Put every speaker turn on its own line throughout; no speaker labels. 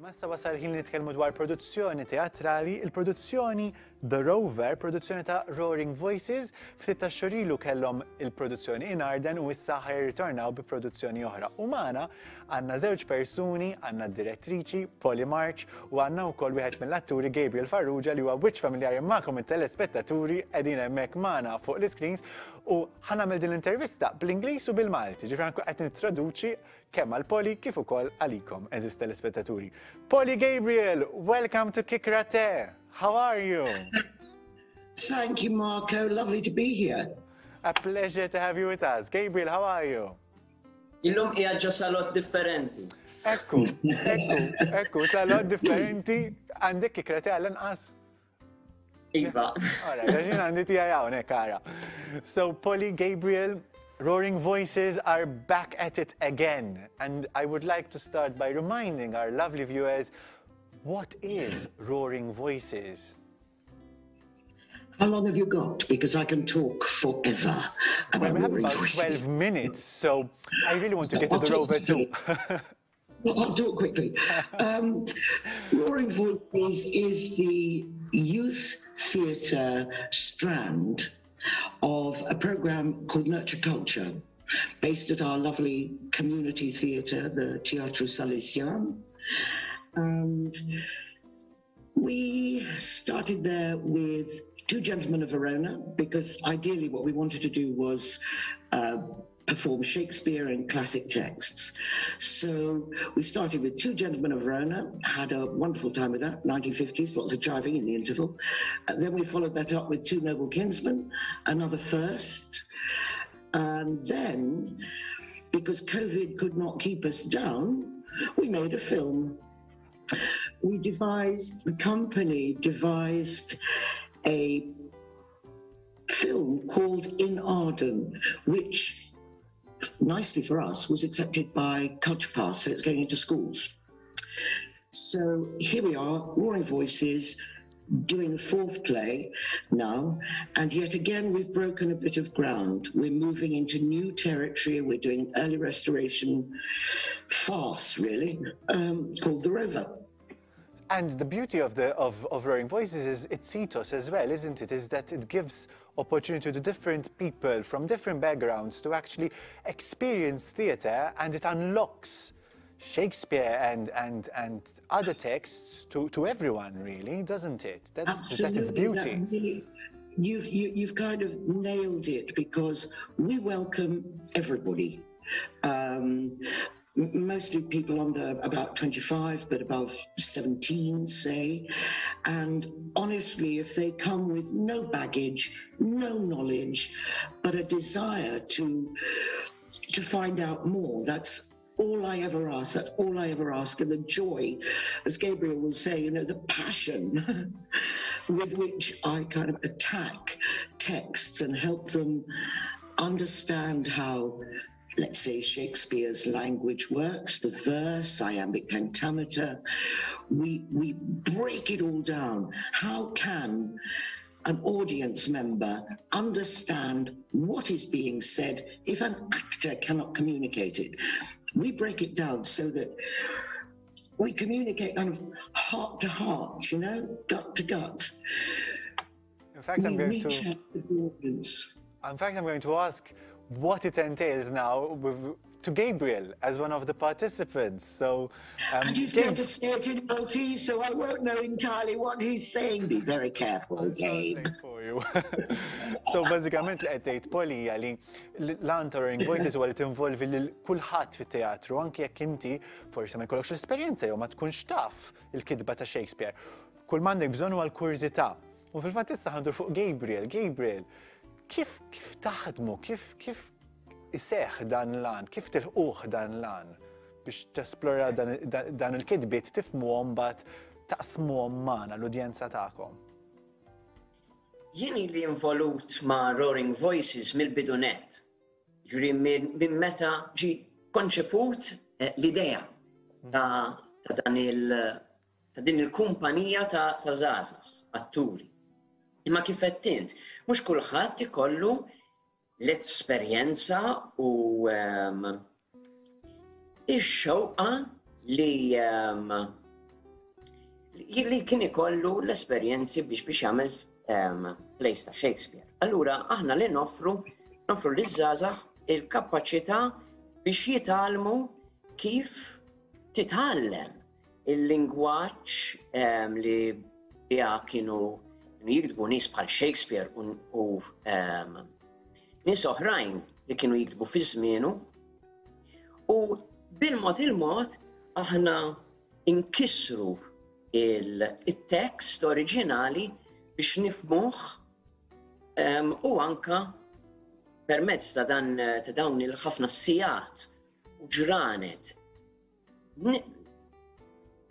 Massa wasal ħin nitkellmu dwar produzzjoni teatrali, il-produzzjoni The Rover, produzzjoni ta' Roaring Voices, ftit ta' xurilu kellhom il-produzzjoni inarden u issa ħajritornaw bi produzzjoni oħra. U magħna għandna żewġ persuni, għandna d-direttriċi Polly March u għandna wkoll wieħed mill-atturi Gabriel Farrugia li huwa wiċċ familjari magħkom it-telespettaturi qegħdin hemmhekk magħna fuq l-iscreens u ħanamel din l-intervista bl-Ingliż u bil-Malti. Ġifri qed nittraduċi kemm għal Polly kif ukoll għalikom eżis telespettaturi. Polly, Gabriel, welcome to Kikrate. How are you?
Thank you, Marco. Lovely to be here.
A pleasure to have you with us. Gabriel, how are you?
Illum hija ġa salot differenti.
Ekku, salot differenti għandek Kikrate għall-inqas.
Iva.
Ora, għaxin għandi tiegħi hawnhekk ara. So, Polly, Gabriel, Roaring Voices are back at it again. And I would like to start by reminding our lovely viewers, what is Roaring Voices?
How long have you got? Because I can talk forever about
Well, we have
Roaring
about
Voices.
12 minutes, so I really want to get to the Rover too.
I'll do it quickly. Roaring Voices is the youth theatre strand of a programme called Nurture Culture, based at our lovely community theatre, the Teatru Salesjan. And we started there with two gentlemen of Verona, because ideally what we wanted to do was perform Shakespeare and classic texts. So we started with two gentlemen of Verona, had a wonderful time with that, 1950s, lots of jiving in the interval. Then we followed that up with two noble kinsmen, another first. And then, because COVID could not keep us down, we made a film. The company devised a film called In Arden, which nicely for us was accepted by cuppa, so it's going into schools. So here we are, Roaring Voices, doing a fourth play now, and yet again we've broken a bit of ground. We're moving into new territory. We're doing an early restoration farce, really, called The Rover.
And the beauty of Roaring Voices is its ethos as well, isn't it? Is that it gives opportunity to different people from different backgrounds to actually experience theatre, and it unlocks Shakespeare and other texts to everyone, really, doesn't it? That's its beauty.
You've kind of nailed it, because we welcome everybody. Mostly people under about 25, but above 17, say. And honestly, if they come with no baggage, no knowledge, but a desire to find out more, that's all I ever ask. That's all I ever ask. And the joy, as Gabriel will say, you know, the passion with which I kind of attack texts and help them understand how, let's say, Shakespeare's language works, the verse, iambic pentameter. We break it all down. How can an audience member understand what is being said if an actor cannot communicate it? We break it down so that we communicate kind of heart to heart, you know, gut to gut.
In fact, I'm going to ask what it entails now to Gabriel as one of the participants. So,
and he's going to say it in Maltese, so I won't know entirely what he's saying. Be very careful, Gabe.
For you. So, bażikament li qed tgħid Polly li l-Roaring Voices huwa li tinvolvi lil kulħadd fit-teatru, anke jekk inti forsi ma jkollokx l-esperjenza jew ma tkunx taf il-kitba ta' Shakespeare. Kull m'għandek bżonn huwa l-kurżità. U fil-fatt issa ħandur fuq Gabriel. Gabriel, kif taħdmu, kif iseħħ dan l-għan, kif tilħuh dan l-għan biex tesplora dan il-kitbiet tifhmuhom mbagħad taqsmuhom magħna l-udjenza tagħkom?
Jien li involut ma' Roaring Voices mill-bidunet. Ġuri minn meta ġi konċeput l-idea ta' din il-kumpanija ta' żgħażagħ, atturi. Imma kif qed int, mhux kulħadd ikollu l-esperjenza u ix-xewqa li li kien ikollu l-esperjenzi biex jagħmel plays ta' Shakespeare. Allura aħna li nofru liż-żgħażagħ il-kapaċità biex jitgħallmu kif titgħallem il-lingwaġġ li biha kienu jiktbu nies bħal Shakespeare u nies oħrajn li kienu jiktbu fi żmienu. U bil-mod il-mod aħna inkissru il-tekst oriġinali biex nifhmuh u anka permezz ta' dawn il-ħafna sigħat u ġranet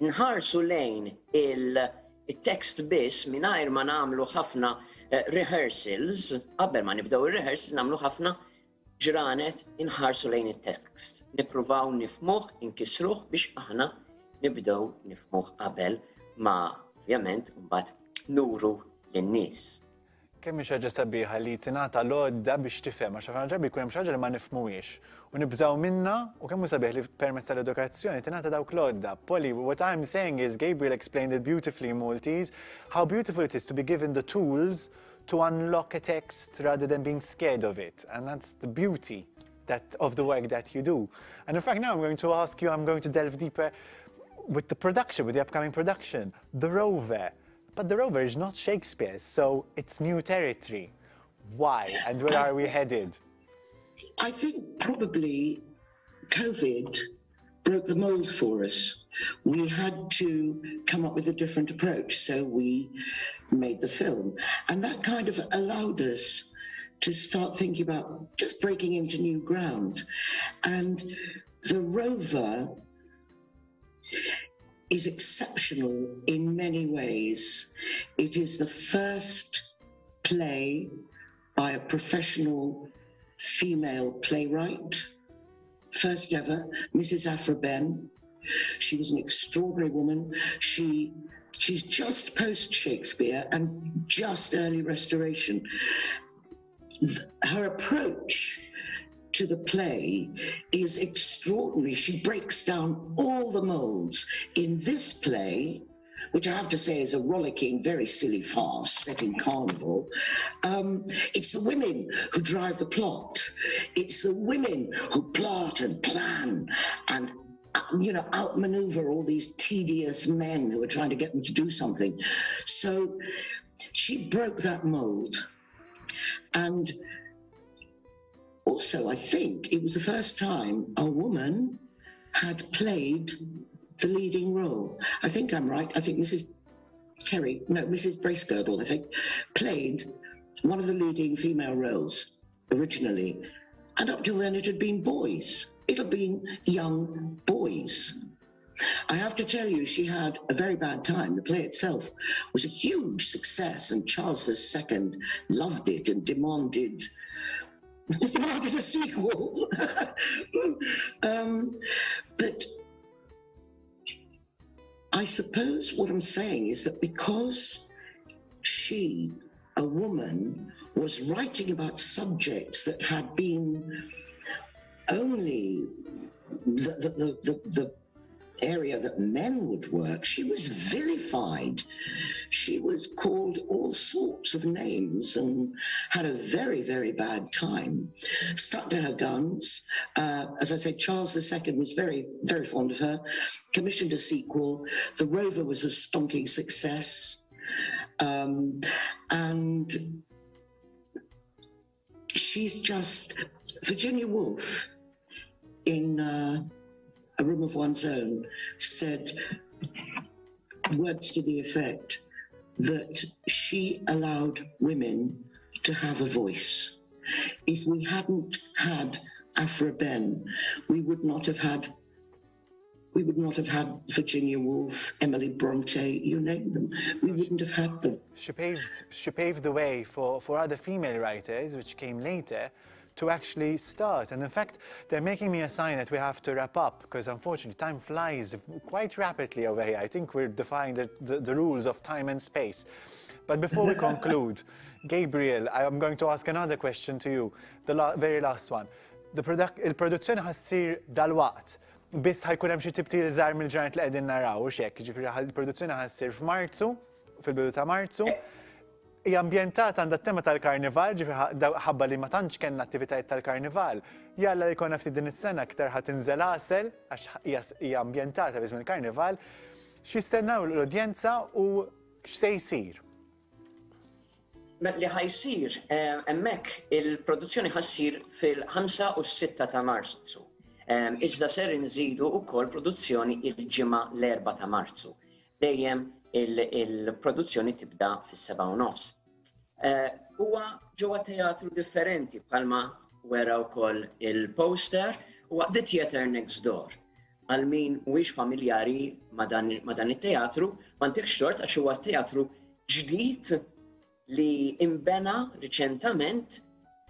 nħarsu lejn il-tekst biss mingħajr ma nagħmlu ħafna rehearsals, qabel ma nibdew ir-rehearsals nagħmlu ħafna ġranet inħarsu lejn it-tekst. Nippruvaw nifhmuh, inkissruh biex aħna nibdew nifhmuh qabel ma ovvjament mbagħad nuru lin-nies.
Kemm hi ħaġa sabiħa li tingħata l-għodda biex tifhem, għax ħafna drabi jkun hemm xi ħaġa li ma nifhmuhiex u nibżgħu minnha u kemm hu sabiħ li permezz tal-edukazzjoni tingħata dawk l-għodda. Polly, what I'm saying is Gabriel explained it beautifully in Maltese, how beautiful it is to be given the tools to unlock a text rather than being scared of it. And that's the beauty of the work that you do. And in fact, now I'm going to ask you, I'm going to delve deeper with the production, with the upcoming production, the Rover. But the Rover is not Shakespeare's, so it's new territory. Why? And where are we headed?
I think probably COVID broke the mold for us. We had to come up with a different approach, so we made the film. And that kind of allowed us to start thinking about just breaking into new ground. And the Rover is exceptional in many ways. It is the first play by a professional female playwright, first ever, Mrs. Aphra Behn. She was an extraordinary woman. She's just post-Shakespeare and just early Restoration. Her approach to the play is extraordinary. She breaks down all the molds. In this play, which I have to say is a rollicking, very silly farce set in Carnival, it's the women who drive the plot. It's the women who plot and plan and outmaneuver all these tedious men who are trying to get them to do something. So she broke that mold. And also, I think it was the first time a woman had played the leading role. I think I'm right. I think Mrs. Bracegirdle, I think, played one of the leading female roles originally. And up till then, it had been boys. It had been young boys. I have to tell you, she had a very bad time. The play itself was a huge success, and Charles II loved it and demanded a sequel. But I suppose what I'm saying is that because she, a woman, was writing about subjects that had been only the area that men would work, she was vilified. She was called all sorts of names and had a very, very bad time. Stuck to her guns. As I said, Charles II was very, very fond of her. Commissioned a sequel. The Rover was a stonking success. And she's just... Virginia Woolf, in A Room of One's Own, said words to the effect that she allowed women to have a voice. If we hadn't had Aphra Behn, we would not have had Virginia Woolf, Emily Bronte, you name them. We wouldn't have had them.
She paved the way for other female writers, which came later, to actually start. And in fact, they're making me a sign that we have to wrap up, because unfortunately time flies quite rapidly over here. I think we're defying the rules of time and space. But before we conclude, Gabriel, I'm going to ask another question to you, the very last one. Il-produzzjoni ħassir dal-waqt. biss ħajkun hemm xi tibtil żgħar mill-ġranet li qegħdin naraw x'hekk, ġifieri il-produzzjoni ħassir f'Marzu, fil-bidu ta' Marzu. Hija ambjentata għandha t-tema tal-karnival, ġifieri ħabba li ma tantx kellna attivitajiet tal-karnival. Jalla li jkollna ftit din is-sena aktar ħadd inżel għasel għax hija ambjentata biss mill-karnival. X'jistennew l-udjenza u x'se jsir?
Li ħajsir, hemmhekk il-produzzjoni ħassir fil-5 u 6 ta' Marzu. Iżda ser inżidu wkoll produzzjoni il-ġimgħa l-4 ta' Marzu. Dejjem il-produzzjoni tibda fis-7:30. Huwa ġewwa teatru differenti bħalma wera wkoll il-poster huwa The Theatre Next Door. Għal min mhuwiex familjari ma' dan it-teatru, m'għandekx tort għax huwa teatru ġdid li imbena riċentament,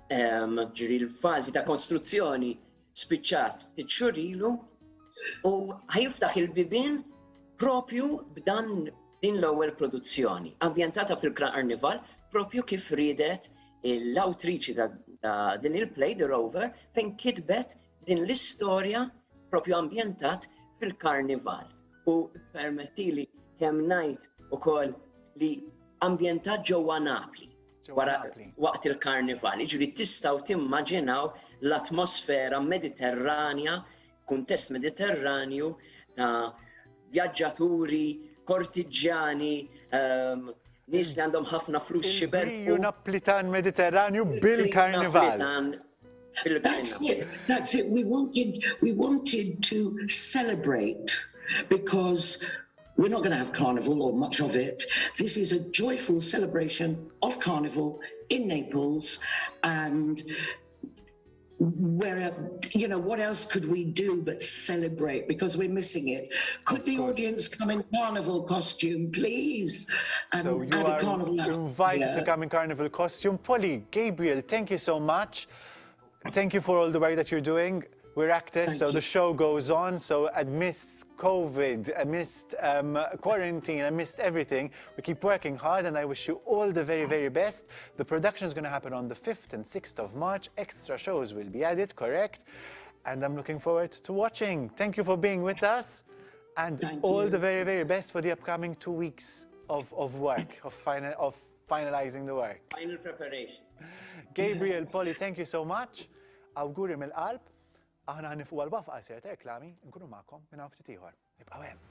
ġiri l-fażi ta' konstruzzjoni spiċċat ftit xhur ilu u ħajiftaħ il-bibien propju b'dan din l-ewwel produzzjoni, ambjentata fil-Karnival, propju kif ridet l-awtriċi ta' din il-play, The Rover, fejn kitbet din l-istorja propju ambjentat fil-Karnival. U permettili kemm ngħid ukoll li ambjentat ġewwa Napli waqt il-Karnival. Jiġri tistgħu timmaġinaw l-atmosfera mediterranja, kuntest mediterranju ta' vjaġġaturi, kortiġġani, nies li għandhom ħafna flus xiberku.
Il-briju Naplitan Mediterranju bil-Karnival.
That's it. We wanted to celebrate because we're not going to have Carnival or much of it. This is a joyful celebration of Carnival in Naples, and where, you know, what else could we do but celebrate, because we're missing it. Could the audience come in Carnival costume, please? And
so you are invited to come in Carnival costume. Polly, Gabriel, thank you so much. Thank you for all the work that you're doing. We're actors, so the show goes on. So amidst COVID, amidst quarantine, amidst everything, we keep working hard, and I wish you all the very, very best. The production is going to happen on the 5th and 6th of March. Extra shows will be added, correct? And I'm looking forward to watching. Thank you for being with us, and all the very, very best for the upcoming 2 weeks of work, of finalizing the work.
Final preparation.
Gabriel, Polly, thank you so much. Awguri mill-qalb. Aħna ħanifqu għal-bafqa sejt reklami, nkunu magħkom minn hawn ftit ieħor. Ibqgħu hemm.